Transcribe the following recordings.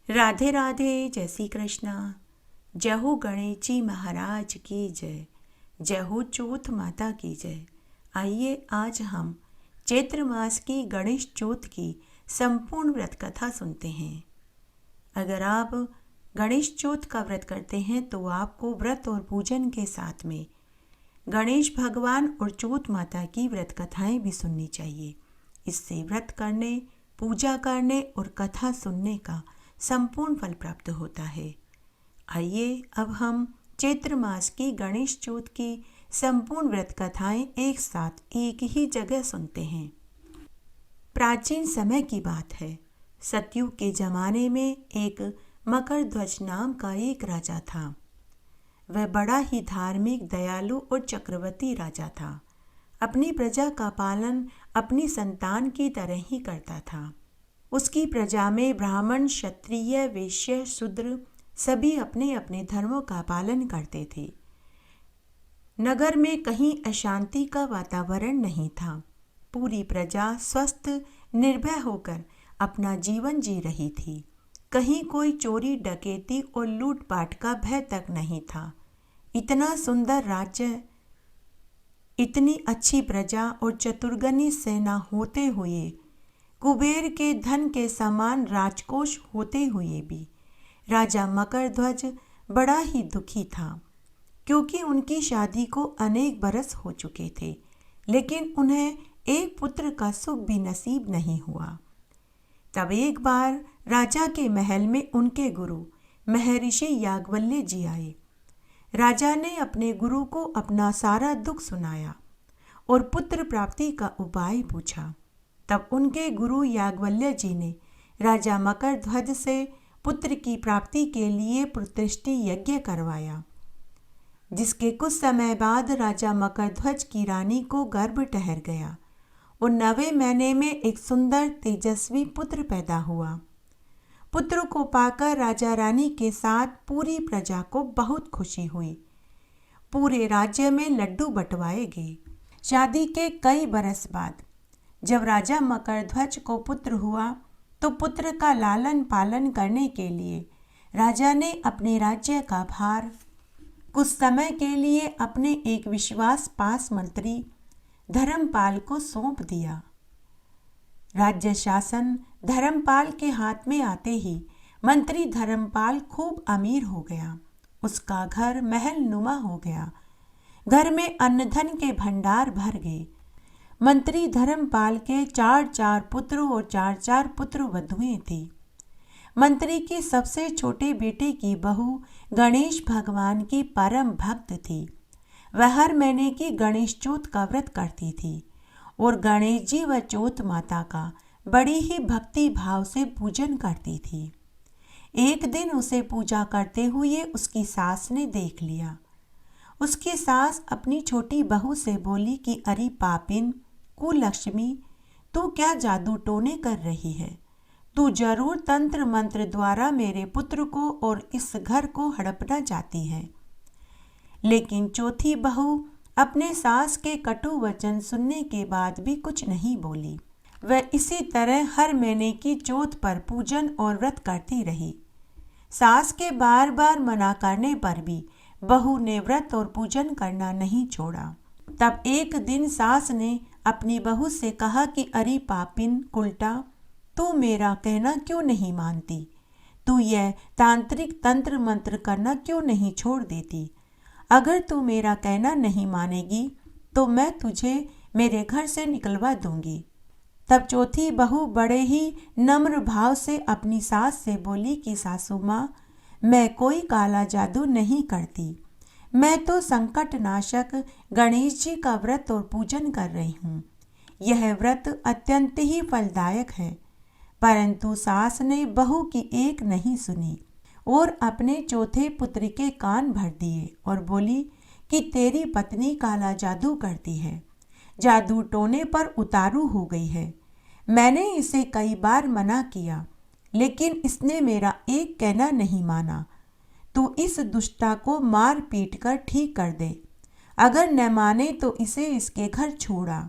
राधे राधे, जय श्री कृष्णा। जय हो गणेश जी महाराज की जय। जय हो चौथ माता की जय। आइए आज हम चैत्र मास की गणेश चौथ की संपूर्ण व्रत कथा सुनते हैं। अगर आप गणेश चौथ का व्रत करते हैं तो आपको व्रत और पूजन के साथ में गणेश भगवान और चौथ माता की व्रत कथाएं भी सुननी चाहिए। इससे व्रत करने, पूजा करने और कथा सुनने का संपूर्ण फल प्राप्त होता है। आइए अब हम चैत्र मास की गणेश चौथ की संपूर्ण व्रत कथाएं एक साथ एक ही जगह सुनते हैं। प्राचीन समय की बात है। सतयुग के जमाने में एक मकरध्वज नाम का एक राजा था। वह बड़ा ही धार्मिक, दयालु और चक्रवर्ती राजा था। अपनी प्रजा का पालन अपनी संतान की तरह ही करता था। उसकी प्रजा में ब्राह्मण, क्षत्रिय, वैश्य, शूद्र सभी अपने अपने धर्मों का पालन करते थे। नगर में कहीं अशांति का वातावरण नहीं था। पूरी प्रजा स्वस्थ, निर्भय होकर अपना जीवन जी रही थी। कहीं कोई चोरी, डकैती और लूटपाट का भय तक नहीं था। इतना सुंदर राज्य, इतनी अच्छी प्रजा और चतुर्गनी सेना होते हुए, कुबेर के धन के समान राजकोष होते हुए भी राजा मकरध्वज बड़ा ही दुखी था, क्योंकि उनकी शादी को अनेक बरस हो चुके थे, लेकिन उन्हें एक पुत्र का सुख भी नसीब नहीं हुआ। तब एक बार राजा के महल में उनके गुरु महर्षि याज्ञवल्क्य जी आए। राजा ने अपने गुरु को अपना सारा दुख सुनाया और पुत्र प्राप्ति का उपाय पूछा। तब उनके गुरु याज्ञवल्क्य जी ने राजा मकरध्वज से पुत्र की प्राप्ति के लिए पुत्रष्टि यज्ञ करवाया, जिसके कुछ समय बाद राजा मकरध्वज की रानी को गर्भ ठहर गया और 9वें महीने में एक सुंदर तेजस्वी पुत्र पैदा हुआ। पुत्र को पाकर राजा रानी के साथ पूरी प्रजा को बहुत खुशी हुई। पूरे राज्य में लड्डू बंटवाए गए। शादी के कई बरस बाद जब राजा मकरध्वज को पुत्र हुआ तो पुत्र का लालन पालन करने के लिए राजा ने अपने राज्य का भार कुछ समय के लिए अपने एक विश्वास पास मंत्री धर्मपाल को सौंप दिया। राज्य शासन धर्मपाल के हाथ में आते ही मंत्री धर्मपाल खूब अमीर हो गया। उसका घर महल नुमा हो गया। घर में अन्न धन के भंडार भर गए। मंत्री धर्मपाल के 4 पुत्र और 4 पुत्र वधुएं थी। मंत्री के सबसे छोटे बेटे की बहू गणेश भगवान की परम भक्त थी। वह हर महीने की गणेश चौथ का व्रत करती थी और गणेश जी व चौथ माता का बड़ी ही भक्ति भाव से पूजन करती थी। एक दिन उसे पूजा करते हुए उसकी सास ने देख लिया। उसकी सास अपनी छोटी बहू से बोली कि अरे पापिन, कुलक्ष्मी, तू क्या जादू टोने कर रही है? तू जरूर तंत्र मंत्र द्वारा मेरे पुत्र को और इस घर को हड़पना चाहती है। लेकिन चौथी बहू अपने सास के कटु वचन सुनने के बाद भी कुछ नहीं बोली। वह इसी तरह हर महीने की चौथ पर पूजन और व्रत करती रही। सास के बार बार मना करने पर भी बहू ने व्रत और पूजन करना नहीं छोड़ा। तब एक दिन सास ने अपनी बहू से कहा कि अरे पापिन उल्टा, तू मेरा कहना क्यों नहीं मानती? तू यह तांत्रिक तंत्र मंत्र करना क्यों नहीं छोड़ देती? अगर तू मेरा कहना नहीं मानेगी तो मैं तुझे मेरे घर से निकलवा दूंगी। तब चौथी बहू बड़े ही नम्र भाव से अपनी सास से बोली कि सासू माँ, मैं कोई काला जादू नहीं करती। मैं तो संकट नाशक गणेश जी का व्रत और पूजन कर रही हूँ। यह व्रत अत्यंत ही फलदायक है। परंतु सास ने बहू की एक नहीं सुनी और अपने चौथे पुत्र के कान भर दिए और बोली कि तेरी पत्नी काला जादू करती है, जादू टोने पर उतारू हो गई है। मैंने इसे कई बार मना किया, लेकिन इसने मेरा एक कहना नहीं माना। तू इस दुष्टा को मार पीट कर ठीक कर दे। अगर न माने तो इसे इसके घर छोड़ा।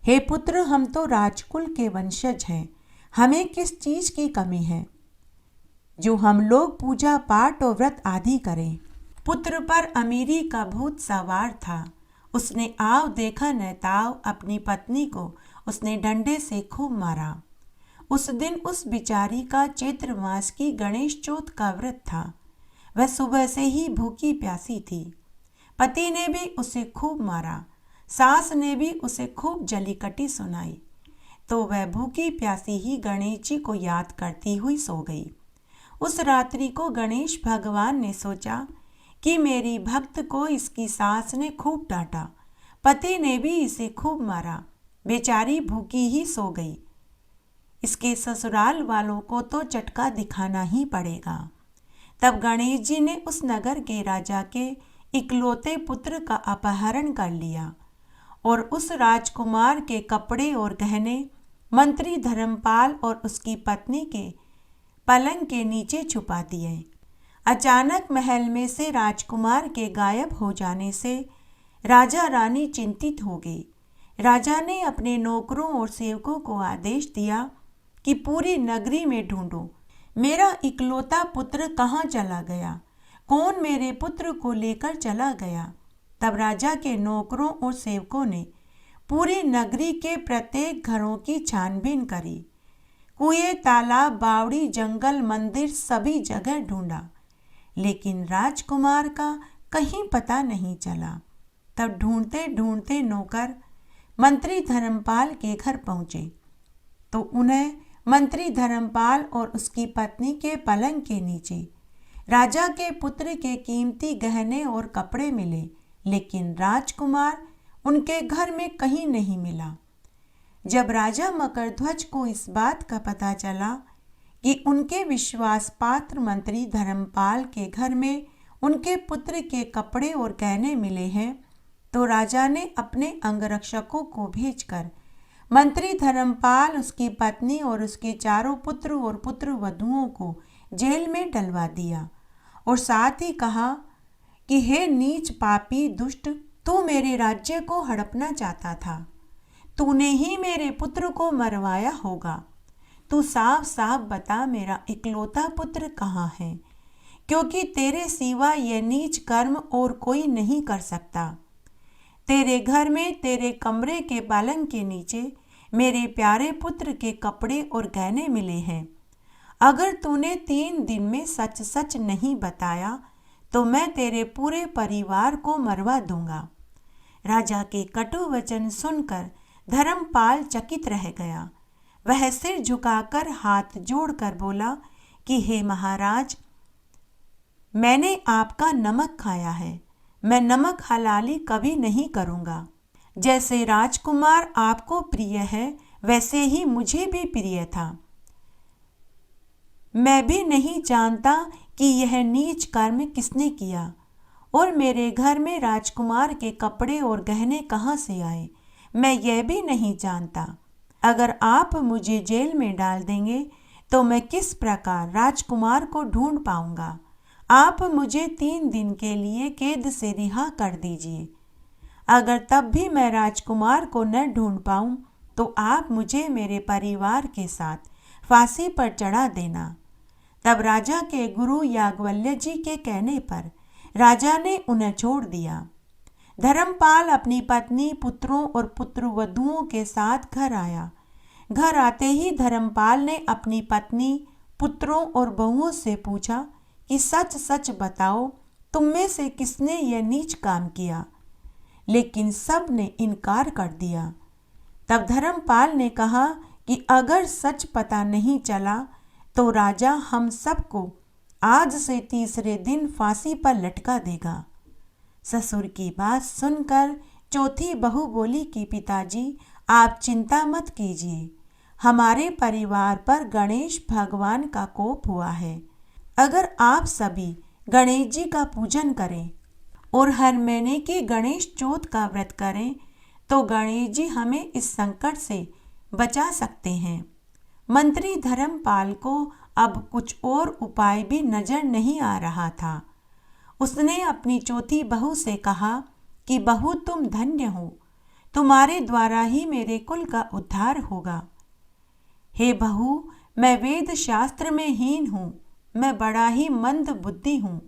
हे पुत्र, हम तो राजकुल के वंशज हैं, हमें किस चीज की कमी है? जो हम लोग पूजा पाठ और व्रत आदि करें। पुत्र पर अमीरी का भूत सवार था। उसने आव देखा न ताव, अपनी पत्नी को उसने डंडे से खूब मारा। उस दिन उस बिचारी का चैत्र मास की गणेश चौथ का व्रत था। वह सुबह से ही भूखी प्यासी थी। पति ने भी उसे खूब मारा, सास ने भी उसे खूब जलीकटी सुनाई, तो वह भूखी प्यासी ही गणेश जी को याद करती हुई सो गई। उस रात्रि को गणेश भगवान ने सोचा कि मेरी भक्त को इसकी सास ने खूब डांटा, पति ने भी इसे खूब मारा, बेचारी भूखी ही सो गई। इसके ससुराल वालों को तो चटका दिखाना ही पड़ेगा। तब गणेश जी ने उस नगर के राजा के इकलौते पुत्र का अपहरण कर लिया और उस राजकुमार के कपड़े और गहने मंत्री धर्मपाल और उसकी पत्नी के पलंग के नीचे छुपा दिए। अचानक महल में से राजकुमार के गायब हो जाने से राजा रानी चिंतित हो गई। राजा ने अपने नौकरों और सेवकों को आदेश दिया कि पूरी नगरी में ढूंढो, मेरा इकलौता पुत्र कहाँ चला गया, कौन मेरे पुत्र को लेकर चला गया। तब राजा के नौकरों और सेवकों ने पूरी नगरी के प्रत्येक घरों की छानबीन करी। कुएं, तालाब, बावड़ी, जंगल, मंदिर सभी जगह ढूंढा, लेकिन राजकुमार का कहीं पता नहीं चला। तब ढूंढते ढूंढते नौकर मंत्री धर्मपाल के घर पहुंचे तो उन्हें मंत्री धर्मपाल और उसकी पत्नी के पलंग के नीचे राजा के पुत्र के कीमती गहने और कपड़े मिले, लेकिन राजकुमार उनके घर में कहीं नहीं मिला। जब राजा मकरध्वज को इस बात का पता चला कि उनके विश्वास पात्र मंत्री धर्मपाल के घर में उनके पुत्र के कपड़े और गहने मिले हैं, तो राजा ने अपने अंगरक्षकों को भेजकर मंत्री धर्मपाल, उसकी पत्नी और उसके चारों पुत्र और पुत्र वधुओं को जेल में डलवा दिया और साथ ही कहा कि हे नीच पापी दुष्ट, तू मेरे राज्य को हड़पना चाहता था, तूने ही मेरे पुत्र को मरवाया होगा। तू साफ साफ बता मेरा इकलौता पुत्र कहाँ है, क्योंकि तेरे सिवा यह नीच कर्म और कोई नहीं कर सकता। तेरे घर में तेरे कमरे के पलंग के नीचे मेरे प्यारे पुत्र के कपड़े और गहने मिले हैं। अगर तूने 3 दिन में सच सच नहीं बताया तो मैं तेरे पूरे परिवार को मरवा दूंगा। राजा के कटु वचन सुनकर धर्मपाल चकित रह गया। वह सिर झुकाकर हाथ जोड़कर बोला कि हे महाराज, मैंने आपका नमक खाया है, मैं नमक हलाली कभी नहीं करूँगा। जैसे राजकुमार आपको प्रिय है वैसे ही मुझे भी प्रिय था। मैं भी नहीं जानता कि यह नीच कर्म किसने किया और मेरे घर में राजकुमार के कपड़े और गहने कहाँ से आए, मैं यह भी नहीं जानता। अगर आप मुझे जेल में डाल देंगे तो मैं किस प्रकार राजकुमार को ढूंढ पाऊंगा। आप मुझे 3 दिन के लिए कैद से रिहा कर दीजिए। अगर तब भी मैं राजकुमार को न ढूंढ पाऊं तो आप मुझे मेरे परिवार के साथ फांसी पर चढ़ा देना। तब राजा के गुरु याज्ञवल्क्य जी के कहने पर राजा ने उन्हें छोड़ दिया। धर्मपाल अपनी पत्नी, पुत्रों और पुत्रवधुओं के साथ घर आया। घर आते ही धर्मपाल ने अपनी पत्नी, पुत्रों और बहुओं से पूछा कि सच सच बताओ, तुम में से किसने यह नीच काम किया। लेकिन सब ने इनकार कर दिया। तब धर्मपाल ने कहा कि अगर सच पता नहीं चला तो राजा हम सबको आज से तीसरे दिन फांसी पर लटका देगा। ससुर की बात सुनकर चौथी बहू बोली कि पिताजी, आप चिंता मत कीजिए, हमारे परिवार पर गणेश भगवान का कोप हुआ है। अगर आप सभी गणेश जी का पूजन करें और हर महीने की गणेश चौथ का व्रत करें तो गणेश जी हमें इस संकट से बचा सकते हैं। मंत्री धर्मपाल को अब कुछ और उपाय भी नजर नहीं आ रहा था। उसने अपनी चौथी बहू से कहा कि बहू, तुम धन्य हो, तुम्हारे द्वारा ही मेरे कुल का उद्धार होगा। हे बहू, मैं वेद शास्त्र में हीन हूँ, मैं बड़ा ही मंद बुद्धि हूँ।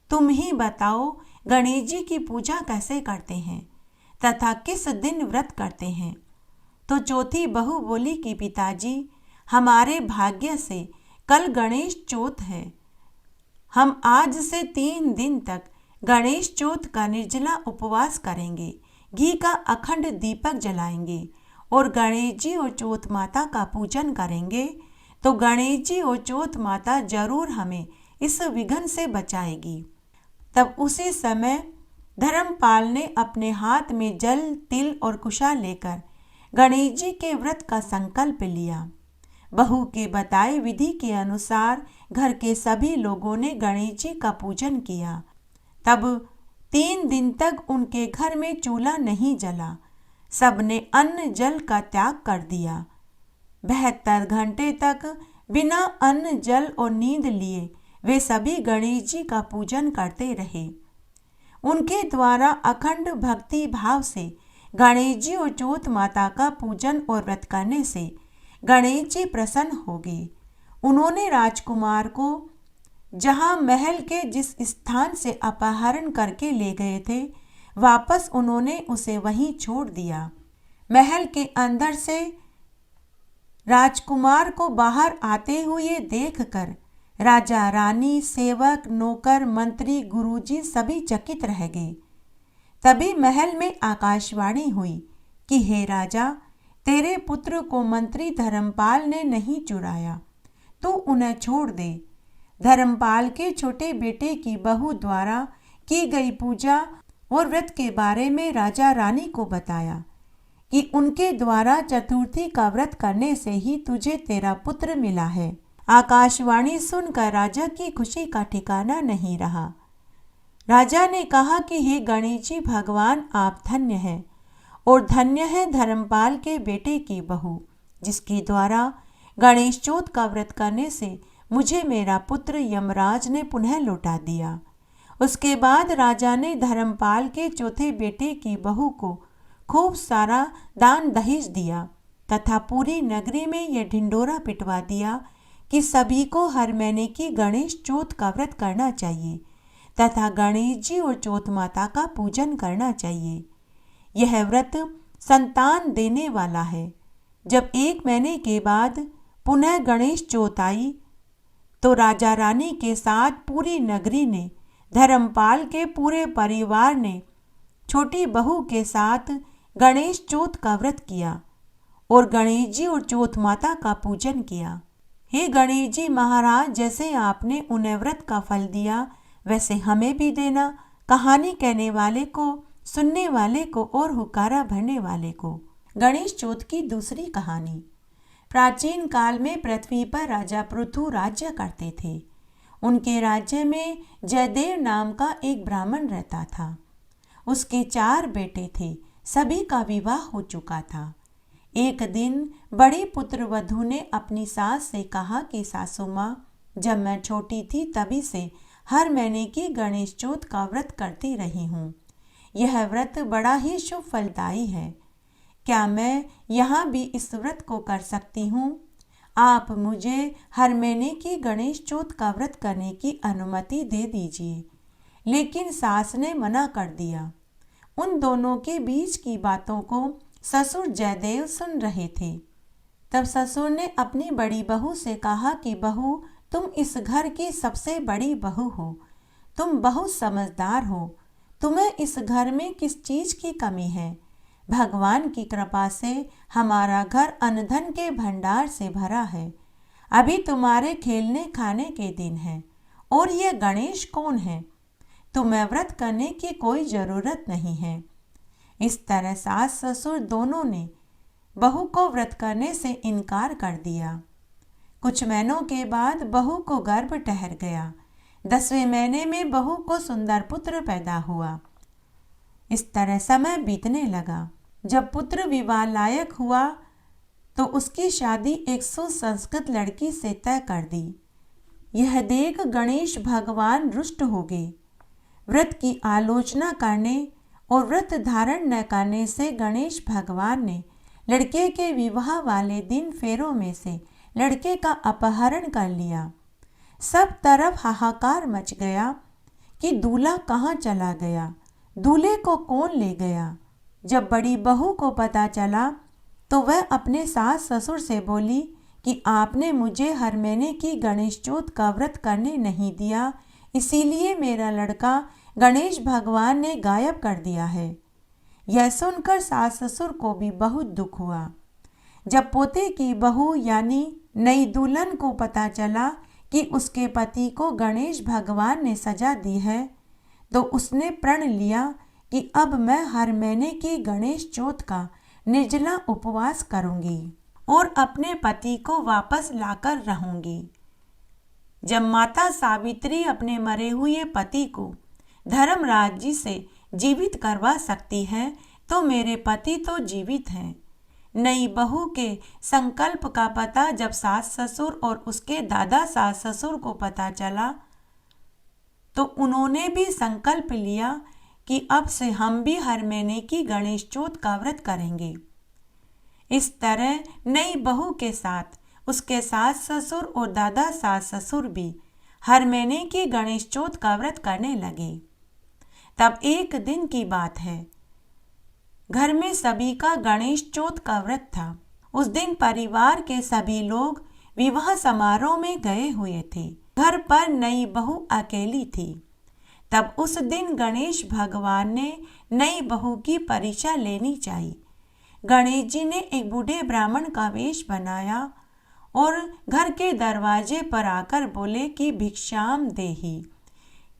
तुम ही बताओ गणेश जी की पूजा कैसे करते हैं तथा किस दिन व्रत करते हैं। तो चौथी बहू बोली कि पिताजी, हमारे भाग्य से कल गणेश चौथ है। हम आज से 3 दिन तक गणेश चौथ का निर्जला उपवास करेंगे, घी का अखंड दीपक जलाएंगे और गणेश जी और चौथ माता का पूजन करेंगे। तो गणेश जी और चौथ माता जरूर हमें इस विघ्न से बचाएगी। तब उसी समय धर्मपाल ने अपने हाथ में जल, तिल और कुशा लेकर गणेश जी के व्रत का संकल्प लिया। बहू के बताए विधि के अनुसार घर के सभी लोगों ने गणेश जी का पूजन किया। तब 3 दिन तक उनके घर में चूल्हा नहीं जला। सबने अन्न जल का त्याग कर दिया। 72 घंटे तक बिना अन्न जल और नींद लिए वे सभी गणेश जी का पूजन करते रहे। उनके द्वारा अखंड भक्ति भाव से गणेश जी और चौथ माता का पूजन और व्रत करने से गणेश जी प्रसन्न हो गए। उन्होंने राजकुमार को जहां महल के जिस स्थान से अपहरण करके ले गए थे, वापस उन्होंने उसे वहीं छोड़ दिया। महल के अंदर से राजकुमार को बाहर आते हुए देखकर राजा, रानी, सेवक, नौकर, मंत्री, गुरुजी सभी चकित रह गए। तभी महल में आकाशवाणी हुई कि हे राजा, तेरे पुत्र को मंत्री धर्मपाल ने नहीं चुराया, तू उन्हें छोड़ दे। धर्मपाल के छोटे बेटे की बहू द्वारा की गई पूजा और व्रत के बारे में राजा रानी को बताया कि उनके द्वारा चतुर्थी का व्रत करने से ही तुझे तेरा पुत्र मिला है। आकाशवाणी सुनकर राजा की खुशी का ठिकाना नहीं रहा। राजा ने कहा कि हे गणेश जी भगवान, आप धन्य हैं और धन्य है धर्मपाल के बेटे की बहू, जिसके द्वारा गणेश चौथ का व्रत करने से मुझे मेरा पुत्र यमराज ने पुनः लौटा दिया। उसके बाद राजा ने धर्मपाल के चौथे बेटे की बहू को खूब सारा दान दहेज दिया तथा पूरी नगरी में यह ढिंडोरा पिटवा दिया कि सभी को हर महीने की गणेश चौथ का व्रत करना चाहिए तथा गणेश जी और चौथ माता का पूजन करना चाहिए। यह व्रत संतान देने वाला है। जब 1 महीने के बाद पुनः गणेश चौथ आई तो राजा रानी के साथ पूरी नगरी ने, धर्मपाल के पूरे परिवार ने छोटी बहू के साथ गणेश चौथ का व्रत किया और गणेश जी और चौथ माता का पूजन किया। हे गणेश जी महाराज, जैसे आपने उन्हें व्रत का फल दिया वैसे हमें भी देना। कहानी कहने वाले को, सुनने वाले को और हुकारा भरने वाले को। गणेश चौथ की दूसरी कहानी। प्राचीन काल में पृथ्वी पर राजा पृथु राज्य करते थे। उनके राज्य में जयदेव नाम का एक ब्राह्मण रहता था। उसके 4 बेटे थे, सभी का विवाह हो चुका था। एक दिन बड़ी पुत्र वधू ने अपनी सास से कहा कि सासू माँ, जब मैं छोटी थी तभी से हर महीने की गणेश चौथ का व्रत करती रही हूँ। यह व्रत बड़ा ही शुभ फलदायी है। क्या मैं यहाँ भी इस व्रत को कर सकती हूँ? आप मुझे हर महीने की गणेश चौथ का व्रत करने की अनुमति दे दीजिए। लेकिन सास ने मना कर दिया। उन दोनों के बीच की बातों को ससुर जयदेव सुन रहे थे। तब ससुर ने अपनी बड़ी बहू से कहा कि बहू, तुम इस घर की सबसे बड़ी बहू हो, तुम बहुत समझदार हो, तुम्हें इस घर में किस चीज की कमी है? भगवान की कृपा से हमारा घर अन्न धन के भंडार से भरा है। अभी तुम्हारे खेलने खाने के दिन हैं और यह गणेश कौन है? तुम्हें व्रत करने की कोई ज़रूरत नहीं है। इस तरह सास ससुर दोनों ने बहू को व्रत करने से इनकार कर दिया। कुछ महीनों के बाद बहू को गर्भ ठहर गया। 10वें महीने में बहू को सुंदर पुत्र पैदा हुआ। इस तरह समय बीतने लगा। जब पुत्र विवाह लायक हुआ तो उसकी शादी एक सुसंस्कृत लड़की से तय कर दी। यह देख गणेश भगवान रुष्ट हो गए। व्रत की आलोचना करने और व्रत धारण न करने से गणेश भगवान ने लड़के के विवाह वाले दिन फेरों में से लड़के का अपहरण कर लिया। सब तरफ हाहाकार मच गया कि दूल्हा कहाँ चला गया, दूल्हे को कौन ले गया। जब बड़ी बहू को पता चला तो वह अपने सास ससुर से बोली कि आपने मुझे हर महीने की गणेश चौथ का व्रत करने नहीं दिया, इसीलिए मेरा लड़का गणेश भगवान ने गायब कर दिया है। यह सुनकर सास ससुर को भी बहुत दुख हुआ। जब पोते की बहू यानी नई दुल्हन को पता चला कि उसके पति को गणेश भगवान ने सजा दी है तो उसने प्रण लिया कि अब मैं हर महीने की गणेश चौथ का निर्जला उपवास करूंगी और अपने पति को वापस लाकर रहूंगी। जब माता सावित्री अपने मरे हुए पति को धर्मराज जी से जीवित करवा सकती है तो मेरे पति तो जीवित हैं। नई बहू के संकल्प का पता जब सास ससुर और उसके दादा सास ससुर को पता चला तो उन्होंने भी संकल्प लिया कि अब से हम भी हर महीने की गणेश चौथ का व्रत करेंगे। इस तरह नई बहू के साथ उसके सास ससुर और दादा सास ससुर भी हर महीने की गणेश चौथ का व्रत करने लगे। तब एक दिन की बात है, घर में सभी का गणेश चौथ का व्रत था। उस दिन परिवार के सभी लोग विवाह समारोह में गए हुए थे। घर पर नई बहू अकेली थी। तब उस दिन गणेश भगवान ने नई बहू की परीक्षा लेनी चाहिए। गणेश जी ने एक बूढ़े ब्राह्मण का वेश बनाया और घर के दरवाजे पर आकर बोले कि भिक्षाम देहि,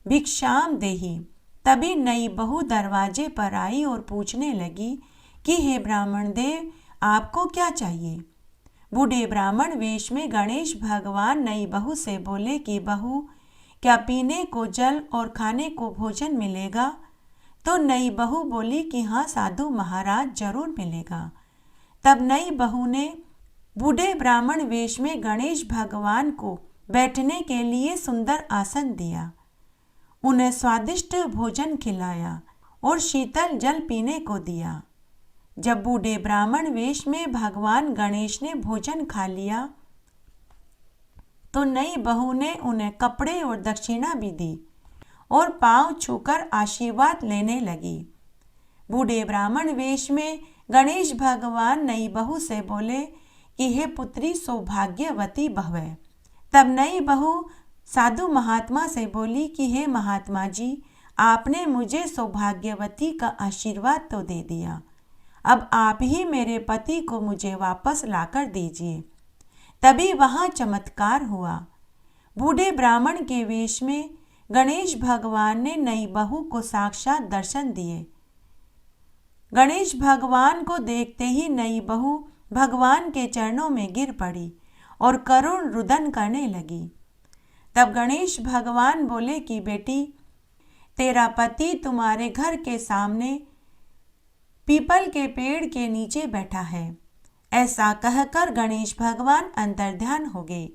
भिक्षाम देहि। तभी नई बहू दरवाजे पर आई और पूछने लगी कि हे ब्राह्मण देव, आपको क्या चाहिए। बूढ़े ब्राह्मण वेश में गणेश भगवान नई बहू से बोले कि बहू, क्या पीने को जल और खाने को भोजन मिलेगा। तो नई बहू बोली कि हाँ साधु महाराज, जरूर मिलेगा। तब नई बहू ने बूढ़े ब्राह्मण वेश में गणेश भगवान को बैठने के लिए सुंदर आसन दिया, उन्हें स्वादिष्ट भोजन खिलाया और शीतल जल पीने को दिया। जब बूढ़े ब्राह्मण वेश में भगवान गणेश ने भोजन खा लिया तो नई बहू ने उन्हें कपड़े और दक्षिणा भी दी और पांव छूकर आशीर्वाद लेने लगी। बूढ़े ब्राह्मण वेश में गणेश भगवान नई बहू से बोले कि हे पुत्री, सौभाग्यवती भव। तब नई बहू साधु महात्मा से बोली कि हे महात्मा जी, आपने मुझे सौभाग्यवती का आशीर्वाद तो दे दिया, अब आप ही मेरे पति को मुझे वापस लाकर दीजिए। तभी वहाँ चमत्कार हुआ। बूढ़े ब्राह्मण के वेश में गणेश भगवान ने नई बहू को साक्षात दर्शन दिए। गणेश भगवान को देखते ही नई बहू भगवान के चरणों में गिर पड़ी और करुण रुदन करने लगी। तब गणेश भगवान बोले कि बेटी, तेरा पति तुम्हारे घर के सामने पीपल के पेड़ के नीचे बैठा है। ऐसा कहकर गणेश भगवान अंतर्ध्यान हो गए।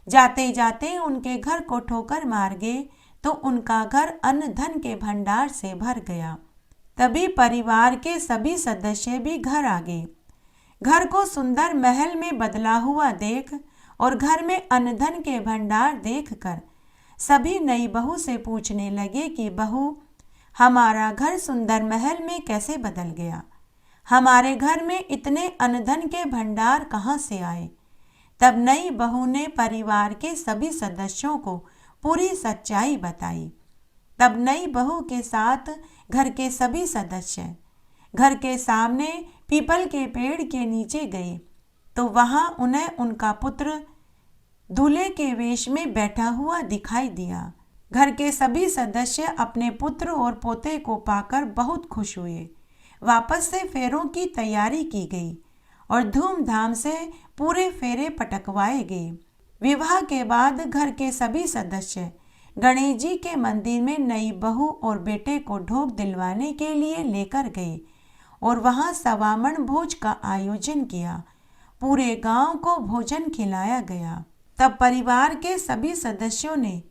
जाते जाते उनके घर को ठोकर मार गए तो उनका घर अन्न धन के भंडार से भर गया। तभी परिवार के सभी सदस्य भी घर आ गए। घर को सुंदर महल में बदला हुआ देख और घर में अन्न धन के भंडार देखकर सभी नई बहू से पूछने लगे कि बहू, हमारा घर सुंदर महल में कैसे बदल गया, हमारे घर में इतने अन्न धन के भंडार कहाँ से आए। तब नई बहू ने परिवार के सभी सदस्यों को पूरी सच्चाई बताई। तब नई बहू के साथ घर के सभी सदस्य घर के सामने पीपल के पेड़ के नीचे गए तो वहां उन्हें उनका पुत्र दूल्हे के वेश में बैठा हुआ दिखाई दिया। घर के सभी सदस्य अपने पुत्र और पोते को पाकर बहुत खुश हुए। वापस से फेरों की तैयारी की गई और धूमधाम से पूरे फेरे पटकवाए गए। विवाह के बाद घर के सभी सदस्य गणेश जी के मंदिर में नई बहू और बेटे को ढोक दिलवाने के लिए लेकर गए और वहां सवामण भोज का आयोजन किया। पूरे गांव को भोजन खिलाया गया। तब परिवार के सभी सदस्यों ने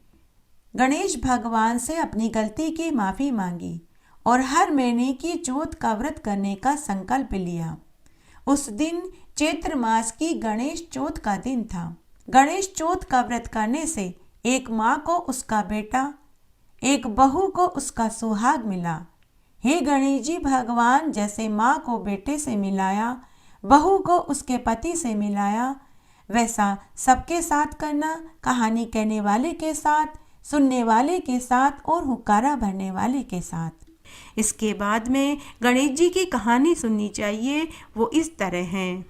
गणेश भगवान से अपनी गलती की माफ़ी मांगी और हर महीने की चौथ का व्रत करने का संकल्प लिया। उस दिन चैत्र मास की गणेश चौथ का दिन था। गणेश चौथ का व्रत करने से एक माँ को उसका बेटा, एक बहू को उसका सुहाग मिला। हे गणेश जी भगवान, जैसे माँ को बेटे से मिलाया, बहू को उसके पति से मिलाया, वैसा सबके साथ करना, कहानी कहने वाले के साथ, सुनने वाले के साथ और हुक्कारा भरने वाले के साथ। इसके बाद में गणेश जी की कहानी सुननी चाहिए। वो इस तरह है।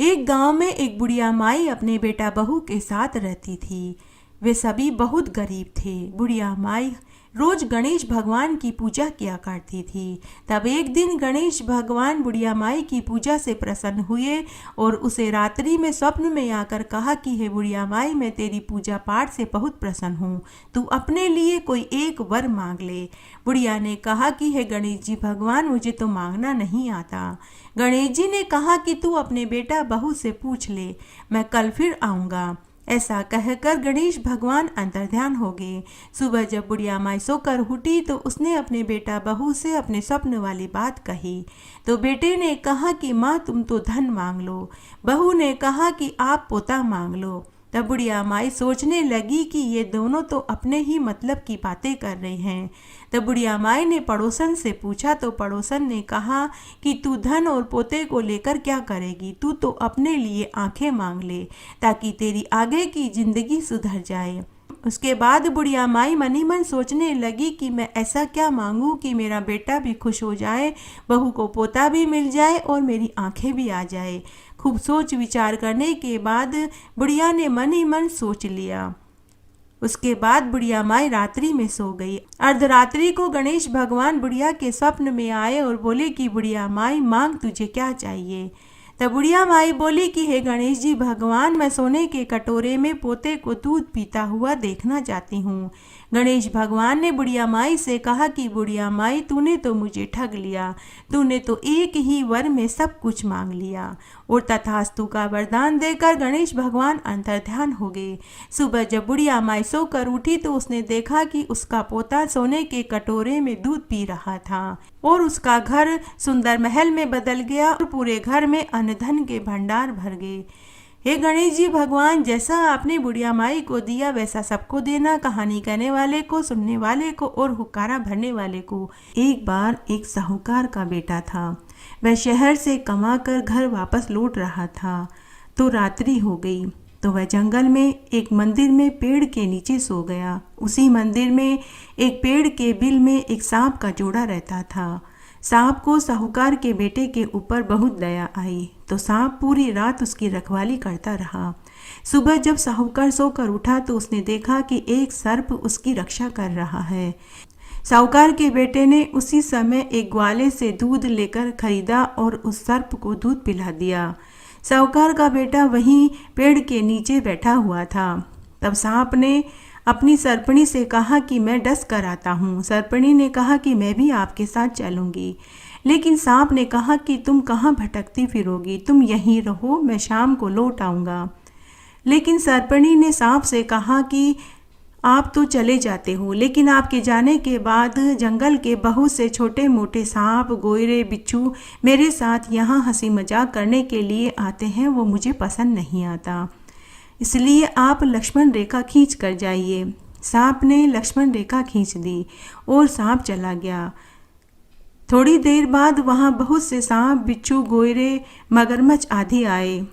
एक गांव में एक बुढ़िया माई अपने बेटा बहू के साथ रहती थी। वे सभी बहुत गरीब थे। बुढ़िया माई रोज गणेश भगवान की पूजा किया करती थी। तब एक दिन गणेश भगवान बुढ़िया माई की पूजा से प्रसन्न हुए और उसे रात्रि में स्वप्न में आकर कहा कि हे बुढ़िया माई, मैं तेरी पूजा पाठ से बहुत प्रसन्न हूँ, तू अपने लिए कोई एक वर मांग ले। बुढ़िया ने कहा कि हे गणेश जी भगवान, मुझे तो मांगना नहीं आता। गणेश जी ने कहा कि तू अपने बेटा बहू से पूछ ले, मैं कल फिर आऊँगा। ऐसा कहकर गणेश भगवान अंतर्ध्यान हो गए। सुबह जब बुढ़िया माई सोकर उठी तो उसने अपने बेटा बहू से अपने स्वप्न वाली बात कही। तो बेटे ने कहा कि माँ, तुम तो धन मांग लो। बहू ने कहा कि आप पोता मांग लो। तब बुढ़िया माई सोचने लगी कि ये दोनों तो अपने ही मतलब की बातें कर रहे हैं। तब बुढ़िया माई ने पड़ोसन से पूछा तो पड़ोसन ने कहा कि तू धन और पोते को लेकर क्या करेगी, तू तो अपने लिए आंखें मांग ले ताकि तेरी आगे की जिंदगी सुधर जाए। उसके बाद बुढ़िया माई मन ही मन सोचने लगी कि मैं ऐसा क्या मांगूं कि मेरा बेटा भी खुश हो जाए, बहू को पोता भी मिल जाए और मेरी आंखें भी आ जाए। खूब सोच विचार करने के बाद बुढ़िया ने मन ही मन सोच लिया। उसके बाद बुढ़िया माई रात्रि में सो गई। अर्धरात्रि को गणेश भगवान बुढ़िया के स्वप्न में आए और बोले कि बुढ़िया माई, मांग, तुझे क्या चाहिए। तब बुढ़िया माई बोली कि हे गणेश जी भगवान, मैं सोने के कटोरे में पोते को दूध पीता हुआ देखना चाहती हूँ। गणेश भगवान ने बुढ़िया माई से कहा कि बुढ़िया माई, तूने तो मुझे ठग लिया, तूने तो एक ही वर में सब कुछ मांग लिया। और तथास्तु का वरदान देकर गणेश भगवान अंतर्ध्यान हो गए। सुबह जब बुढ़िया माई सोकर उठी तो उसने देखा कि उसका पोता सोने के कटोरे में दूध पी रहा था और उसका घर सुंदर महल में बदल गया और पूरे घर में अन्न धन के भंडार भर गए। हे गणेश जी भगवान, जैसा आपने बुढ़िया माई को दिया वैसा सबको देना, कहानी कहने वाले को, सुनने वाले को और हुक्कारा भरने वाले को। एक बार एक साहूकार का बेटा था। वह शहर से कमाकर घर वापस लौट रहा था तो रात्रि हो गई। तो वह जंगल में एक मंदिर में पेड़ के नीचे सो गया। उसी मंदिर में एक पेड़ के बिल में एक सांप का जोड़ा रहता था। सांप को साहूकार के बेटे के ऊपर बहुत दया आई तो सांप पूरी रात उसकी रखवाली करता रहा। सुबह जब साहूकार सोकर उठा तो उसने देखा कि एक सर्प उसकी रक्षा कर रहा है। साहूकार के बेटे ने उसी समय एक ग्वाले से दूध लेकर खरीदा और उस सर्प को दूध पिला दिया। साहूकार का बेटा वहीं पेड़ के नीचे बैठा हुआ था। तब सांप ने अपनी सरपणी से कहा कि मैं डस कर आता हूँ। सरपणी ने कहा कि मैं भी आपके साथ चलूँगी। लेकिन सांप ने कहा कि तुम कहाँ भटकती फिरोगी, तुम यहीं रहो, मैं शाम को लौट आऊँगा। लेकिन सरपणी ने सांप से कहा कि आप तो चले जाते हो, लेकिन आपके जाने के बाद जंगल के बहुत से छोटे मोटे सांप, गोयरे, बिच्छू मेरे साथ यहाँ हंसी मजाक करने के लिए आते हैं, वो मुझे पसंद नहीं आता, इसलिए आप लक्ष्मण रेखा खींच कर जाइए। सांप ने लक्ष्मण रेखा खींच दी और सांप चला गया। थोड़ी देर बाद वहाँ बहुत से सांप, बिच्छू, गोयरे, मगरमच्छ आदि आए।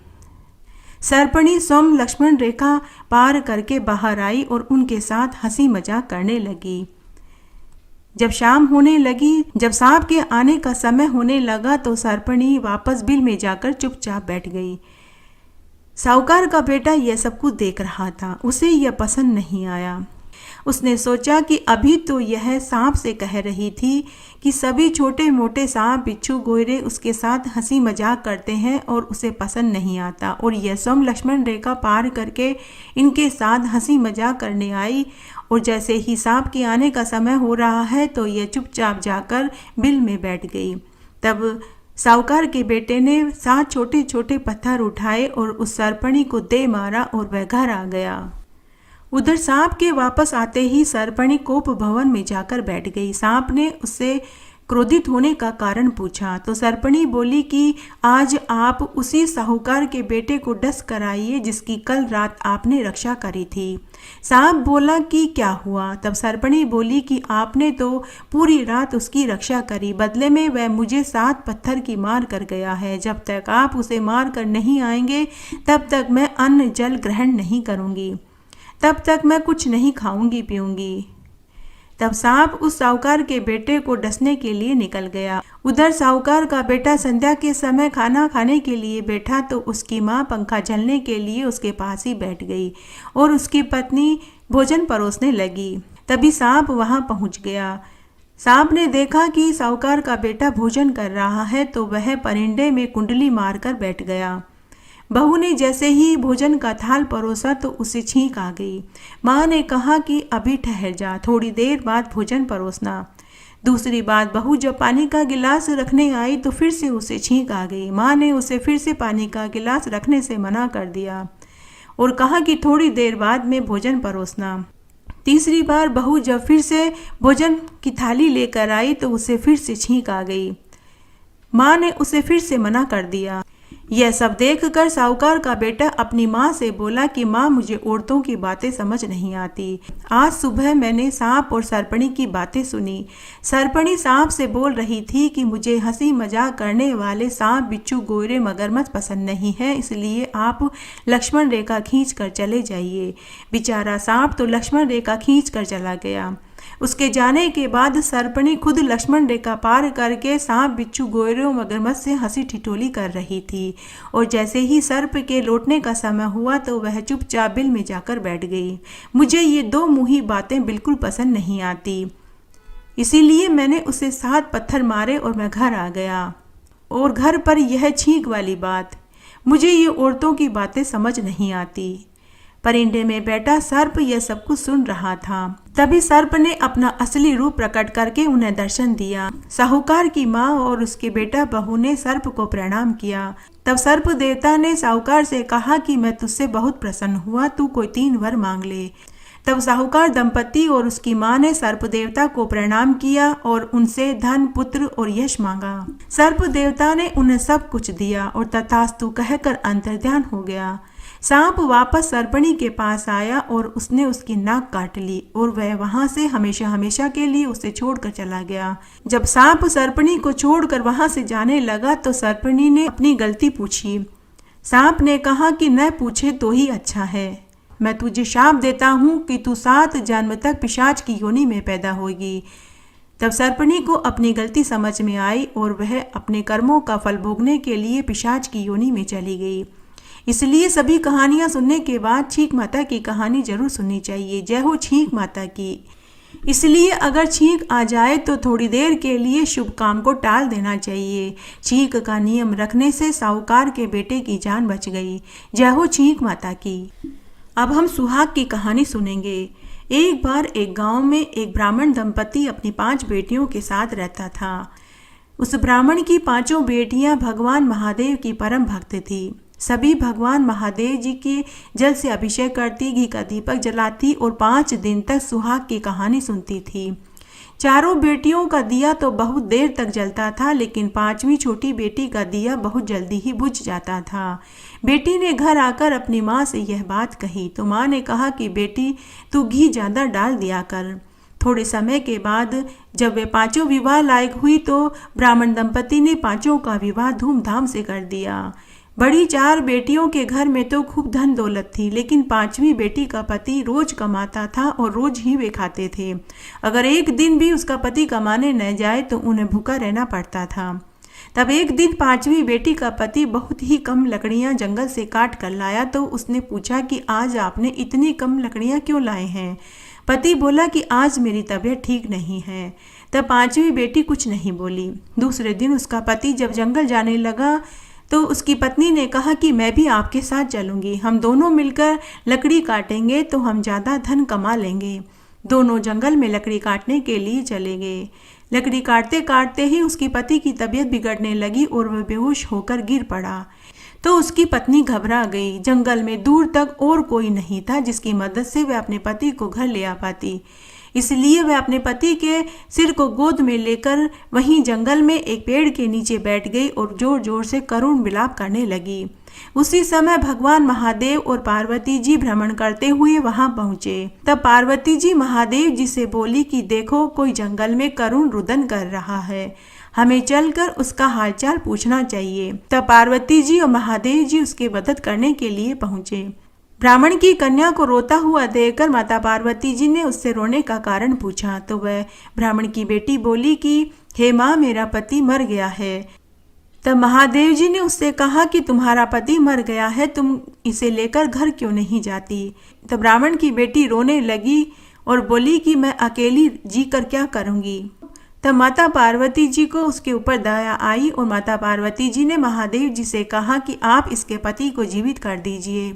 सरपणी स्वयं लक्ष्मण रेखा पार करके बाहर आई और उनके साथ हंसी मजाक करने लगी। जब शाम होने लगी, जब सांप के आने का समय होने लगा तो सरपणी वापस बिल में जाकर चुपचाप बैठ गई। साहूकार का बेटा यह सब कुछ देख रहा था। उसे यह पसंद नहीं आया। उसने सोचा कि अभी तो यह सांप से कह रही थी कि सभी छोटे मोटे सांप, बिच्छू, गोयरे उसके साथ हंसी मजाक करते हैं और उसे पसंद नहीं आता, और यह स्वयं लक्ष्मण रेखा पार करके इनके साथ हंसी मजाक करने आई। और जैसे ही सांप के आने का समय हो रहा है तो यह चुपचाप जाकर बिल में बैठ गई। तब साहूकार के बेटे ने 7 छोटे छोटे पत्थर उठाए और उस सरपणी को दे मारा और वह घर आ गया। उधर सांप के वापस आते ही सरपणी कोप भवन में जाकर बैठ गई। सांप ने उससे क्रोधित होने का कारण पूछा तो सर्पणी बोली कि आज आप उसी साहूकार के बेटे को डस कर आइए जिसकी कल रात आपने रक्षा करी थी। सांप बोला कि क्या हुआ? तब सर्पणी बोली कि आपने तो पूरी रात उसकी रक्षा करी, बदले में वह मुझे 7 पत्थर की मार कर गया है। जब तक आप उसे मार कर नहीं आएंगे तब तक मैं अन्न जल ग्रहण नहीं करूंगी, तब तक मैं कुछ नहीं खाऊंगी पीऊंगी। तब सांप उस साहूकार के बेटे को डसने के लिए निकल गया। उधर साहूकार का बेटा संध्या के समय खाना खाने के लिए बैठा तो उसकी माँ पंखा झलने के लिए उसके पास ही बैठ गई और उसकी पत्नी भोजन परोसने लगी। तभी सांप वहां पहुंच गया। सांप ने देखा कि साहूकार का बेटा भोजन कर रहा है तो वह परिंदे में कुंडली मारकर बैठ गया। बहू ने जैसे ही भोजन का थाल परोसा तो उसे छींक आ गई। माँ ने कहा कि अभी ठहर जा, थोड़ी देर बाद भोजन परोसना। दूसरी बात, बहू जब पानी का गिलास रखने आई तो फिर से उसे छींक आ गई। माँ ने उसे फिर से पानी का गिलास रखने से मना कर दिया और कहा कि थोड़ी देर बाद में भोजन परोसना। तीसरी बार बहू जब फिर से भोजन की थाली लेकर आई तो उसे फिर से छींक आ गई। माँ ने उसे फिर से मना कर दिया। यह सब देखकर साहूकार का बेटा अपनी माँ से बोला कि माँ, मुझे औरतों की बातें समझ नहीं आती। आज सुबह मैंने सांप और सर्पणी की बातें सुनी। सर्पणी सांप से बोल रही थी कि मुझे हंसी मजाक करने वाले सांप, बिच्छू, गोरे, मगरमच्छ पसंद नहीं है, इसलिए आप लक्ष्मण रेखा खींच कर चले जाइए। बेचारा सांप तो लक्ष्मण रेखा खींच कर चला गया। उसके जाने के बाद सर्पणी खुद लक्ष्मण रेखा पार करके सांप, बिच्छू, गोरे और मगरमच्छ से हंसी ठिठोली कर रही थी और जैसे ही सर्प के लौटने का समय हुआ तो वह चुपचाप बिल में जाकर बैठ गई। मुझे ये 2 मुंही बातें बिल्कुल पसंद नहीं आती, इसीलिए मैंने उसे 7 पत्थर मारे और मैं घर आ गया। और घर पर यह छींक वाली बात, मुझे ये औरतों की बातें समझ नहीं आती। परिंदे में बैठा सर्प यह सब कुछ सुन रहा था। तभी सर्प ने अपना असली रूप प्रकट करके उन्हें दर्शन दिया। साहूकार की माँ और उसके बेटा बहू ने सर्प को प्रणाम किया। तब सर्प देवता ने साहूकार से कहा कि मैं तुझसे बहुत प्रसन्न हुआ, तू कोई 3 वर मांग ले। तब साहूकार दंपति और उसकी माँ ने सर्प देवता को प्रणाम किया और उनसे धन, पुत्र और यश मांगा। सर्प देवता ने उन्हें सब कुछ दिया और तथास्तु कहकर अंतर्ध्यान हो गया। सांप वापस सर्पणी के पास आया और उसने उसकी नाक काट ली और वह वहां से हमेशा हमेशा के लिए उसे छोड़कर चला गया। जब सांप सर्पणी को छोड़कर वहां से जाने लगा तो सर्पणी ने अपनी गलती पूछी। सांप ने कहा कि न पूछे तो ही अच्छा है, मैं तुझे शाप देता हूँ कि तू 7 जन्म तक पिशाच की योनि में पैदा होगी। तब सर्पणी को अपनी गलती समझ में आई और वह अपने कर्मों का फल भोगने के लिए पिशाच की योनि में चली गई। इसलिए सभी कहानियां सुनने के बाद छींक माता की कहानी जरूर सुननी चाहिए। जय हो छींक माता की। इसलिए अगर छींक आ जाए तो थोड़ी देर के लिए शुभ काम को टाल देना चाहिए। छींक का नियम रखने से साहूकार के बेटे की जान बच गई। जय हो छींक माता की। अब हम सुहाग की कहानी सुनेंगे। एक बार एक गांव में एक ब्राह्मण दंपति अपनी 5 बेटियों के साथ रहता था। उस ब्राह्मण की 5 बेटियां भगवान महादेव की परम भक्त थी। सभी भगवान महादेव जी के जल से अभिषेक करती, घी का दीपक जलाती और 5 दिन तक सुहाग की कहानी सुनती थी। चारों बेटियों का दिया तो बहुत देर तक जलता था, लेकिन 5वीं छोटी बेटी का दिया बहुत जल्दी ही बुझ जाता था। बेटी ने घर आकर अपनी माँ से यह बात कही तो माँ ने कहा कि बेटी, तू घी ज़्यादा डाल दिया कर। थोड़े समय के बाद जब वे 5 विवाह लायक हुई तो ब्राह्मण दंपति ने 5 का विवाह धूमधाम से कर दिया। बड़ी 4 बेटियों के घर में तो खूब धन दौलत थी, लेकिन 5वीं बेटी का पति रोज कमाता था और रोज ही वे खाते थे। अगर एक दिन भी उसका पति कमाने न जाए तो उन्हें भूखा रहना पड़ता था। तब एक दिन 5वीं बेटी का पति बहुत ही कम लकड़ियां जंगल से काट कर लाया तो उसने पूछा कि आज आपने इतनी कम लकड़ियां क्यों लाए हैं? पति बोला कि आज मेरी तबीयत ठीक नहीं है। तब 5वीं बेटी कुछ नहीं बोली। दूसरे दिन उसका पति जब जंगल जाने लगा तो उसकी पत्नी ने कहा कि मैं भी आपके साथ चलूंगी, हम दोनों मिलकर लकड़ी काटेंगे तो हम ज़्यादा धन कमा लेंगे। दोनों जंगल में लकड़ी काटने के लिए चले गए। लकड़ी काटते काटते ही उसकी पति की तबीयत बिगड़ने लगी और वह बेहोश होकर गिर पड़ा। तो उसकी पत्नी घबरा गई। जंगल में दूर तक और कोई नहीं था जिसकी मदद से वह अपने पति को घर ले आ पाती। इसलिए वह अपने पति के सिर को गोद में लेकर वहीं जंगल में एक पेड़ के नीचे बैठ गई और जोर जोर से करुण विलाप करने लगी। उसी समय भगवान महादेव और पार्वती जी भ्रमण करते हुए वहां पहुंचे। तब पार्वती जी महादेव जी से बोली कि देखो, कोई जंगल में करुण रुदन कर रहा है, हमें चलकर उसका हालचाल पूछना चाहिए। तब पार्वती जी और महादेव जी उसकी मदद करने के लिए पहुंचे। ब्राह्मण की कन्या को रोता हुआ देखकर माता पार्वती जी ने उससे रोने का कारण पूछा तो वह ब्राह्मण की बेटी बोली कि हे माँ, मेरा पति मर गया है। तब महादेव जी ने उससे कहा कि तुम्हारा पति मर गया है, तुम इसे लेकर घर क्यों नहीं जाती। तब ब्राह्मण की बेटी रोने लगी और बोली कि मैं अकेली जी कर क्या करूँगी। तब माता पार्वती जी को उसके ऊपर दया आई और माता पार्वती जी ने महादेव जी से कहा कि आप इसके पति को जीवित कर दीजिए।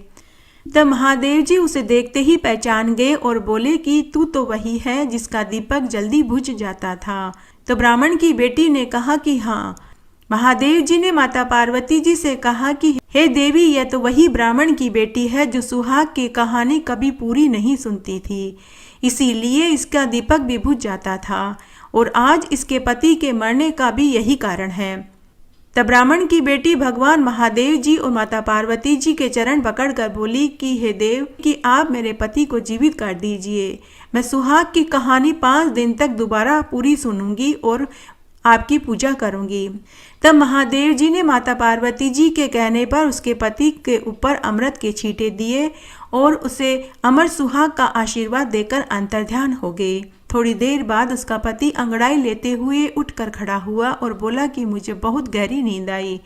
तब महादेव जी उसे देखते ही पहचान गए और बोले कि तू तो वही है जिसका दीपक जल्दी बुझ जाता था। तो ब्राह्मण की बेटी ने कहा कि हाँ। महादेव जी ने माता पार्वती जी से कहा कि हे देवी, यह तो वही ब्राह्मण की बेटी है जो सुहाग की कहानी कभी पूरी नहीं सुनती थी, इसीलिए इसका दीपक भी बुझ जाता था और आज इसके पति के मरने का भी यही कारण है। तब ब्राह्मण की बेटी भगवान महादेव जी और माता पार्वती जी के चरण पकड़कर बोली कि हे देव, कि आप मेरे पति को जीवित कर दीजिए। मैं सुहाग की कहानी 5 दिन तक दोबारा पूरी सुनूंगी और आपकी पूजा करूंगी। तब महादेव जी ने माता पार्वती जी के कहने पर उसके पति के ऊपर अमृत के छींटे दिए और उसे अमर सुहाग का आशीर्वाद देकर अंतर्ध्यान हो गए। थोड़ी देर बाद उसका पति अंगड़ाई लेते हुए उठकर खड़ा हुआ और बोला कि मुझे बहुत गहरी नींद आई।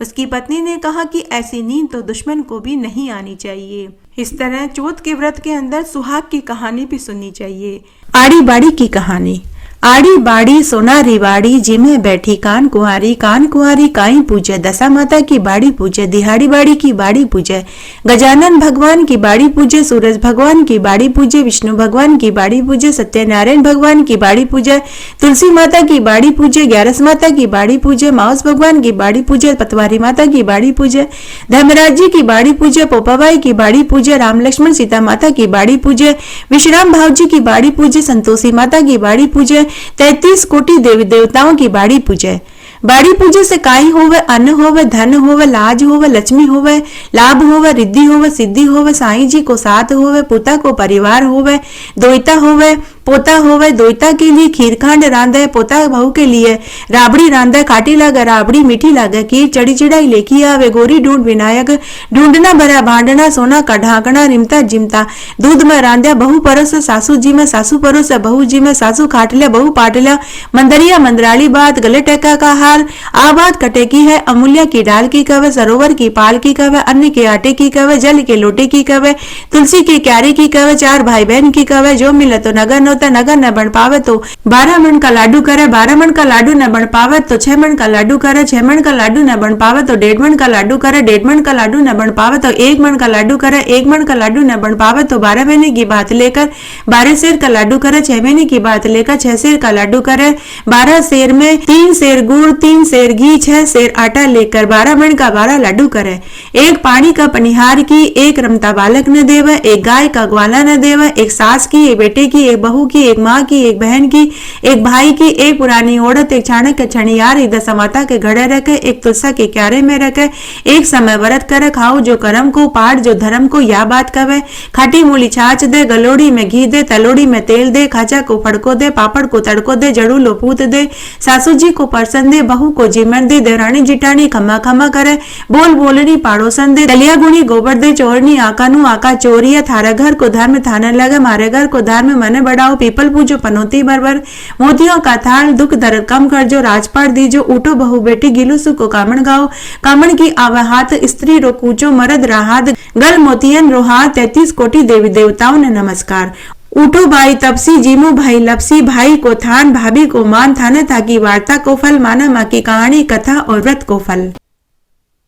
उसकी पत्नी ने कहा कि ऐसी नींद तो दुश्मन को भी नहीं आनी चाहिए। इस तरह चौथ के व्रत के अंदर सुहाग की कहानी भी सुननी चाहिए। आड़ी बाड़ी की कहानी। आड़ी बाड़ी सोनारी बाड़ी, जिमे बैठी कान कुंवारी काई पूजे। दशा माता की बाड़ी पूजे, दिहाड़ी बाड़ी की बाड़ी पूजे। गजानन भगवान की बाड़ी पूजे, सूरज भगवान की बाड़ी पूजे, विष्णु भगवान की बाड़ी पूजे, सत्यनारायण भगवान की बाड़ी पूजे, तुलसी माता की बाड़ी पूजे, ग्यारस माता की बाड़ी पूजे, माउस भगवान की बाड़ी पूजे, पतवारी माता की बाड़ी पूजे, धर्मराज जी की बाड़ी पूजे, पोपाबाई की बाड़ी पूजे, राम लक्ष्मण सीता माता की बाड़ी पूजे, विश्राम भाव जी की बाड़ी पूजे, संतोषी माता की बाड़ी पूजे, 33 कोटि देवी देवताओं की बाड़ी पूजे। बाड़ी पूजे से काई होवे, अन्न होवे, धन होवे, लाज होवे, लक्ष्मी होवे, लाभ होवे, रिद्धि होवे, सिद्धि होवे, साईं जी को साथ होवे, पुता को परिवार होवे, दोइता होवे, पोता होवे, दोइता के लिए खीरखांड रांधे, पोता बहू के लिए राबड़ी रांधे, खाटी लागे राबड़ी, मीठी लागे खीर, चढ़ी चढ़ाई लेखी आवे, गोरी ढूंढ विनायक, ढूंढना भरा भांडना, सोना का ढाकना, रिमता जिमता, दूध में रांध्या बहु परोस, सासू जी में सासू परोस, बहू जी में सासू खाटल्या बहु पाटल्या, मंदरिया मंदराली बात, गले टेका का हार, आ बात कटे की है, अमूल्य की डाल की कवे, सरोवर की पाल की कवे, अन्न के आटे की कवे, जल के लोटे की कवे, तुलसी की क्यारी की कवे, 4 भाई बहन की कवे, जो मिले तो नगर नगर न बन पावे तो 12 मन का लाडू करे, 12 मन का लाडू न बन पावे तो 6 मन का लाडू करे, 6 मन का लाडू न बन पावे तो 1.5 मन का लाडू करे, 1.5 मन का लाडू न बन पावे तो 1 मन का लाडू करे, 1 मन का लाडू न बन पावे तो 12 महीने की बात लेकर 12 सेर का लाडू करे, 6 महीने की बात लेकर 6 सेर का लाडू करे, 12 सेर में 3 सेर गुड़, 3 सेर घी, 6 सेर आटा लेकर 12 मन का 12 लाडू करे। एक पानी का पनिहार की, एक रमता बालक न देवे, एक गाय का ग्वाला न देवे, एक सास की, एक बेटे की, एक बहू की, एक माँ की, एक बहन की, एक भाई की, एक पुरानी औरत, एक चाणक्य छणियार, एक दशा माता के घड़े रखे, एक तुलसा के क्यारे में रखे, एक समय व्रत करे, खाओ जो कर्म को, पाठ जो धर्म को, या बात कवे, खाटी मूली छाछ दे, गलोड़ी में घी दे, तलोड़ी में तेल दे, खाचा को फड़को दे, पापड़ को तड़को दे, जड़ू लो पूत दे, सासू जी को परसन दे, बहू को जिमर दे, देरानी जिटानी खम्मा खम्मा करे, बोल बोलनी पाड़ोसन दे, दलिया गुणी गोबर दे, चोरनी आका नु आका चोरिया, थारा घर को धर्म थाने लगे, मारे घर को धर्म मने बढ़ाओ, पीपल पूजो पनौती बरबर, मोतियों का थाल दुख दर्द कम कर जो, राजपाट दीजो, उठो बहू बेटी गिलू सुको कामण गाओ, कामण की आवा हाथ, स्त्री रो कूचो, मर्द राहात, गल मोतियन रोहात, 33 कोटि देवी देवताओं ने नमस्कार। उठो भाई तपसी, जीमो भाई लपसी, भाई को थान, भाभी को मान, थाने ताकि वार्ता को फल, माना माँ की कहानी, कथा और व्रत को फल।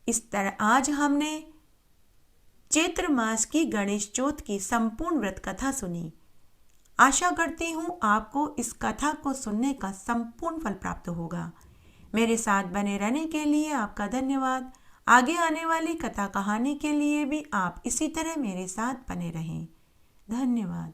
इस तरह आज हमने चैत्र मास की गणेश चौथ की संपूर्ण व्रत कथा सुनी। आशा करती हूँ आपको इस कथा को सुनने का संपूर्ण फल प्राप्त होगा। मेरे साथ बने रहने के लिए आपका धन्यवाद। आगे आने वाली कथा कहानी के लिए भी आप इसी तरह मेरे साथ बने रहें। धन्यवाद।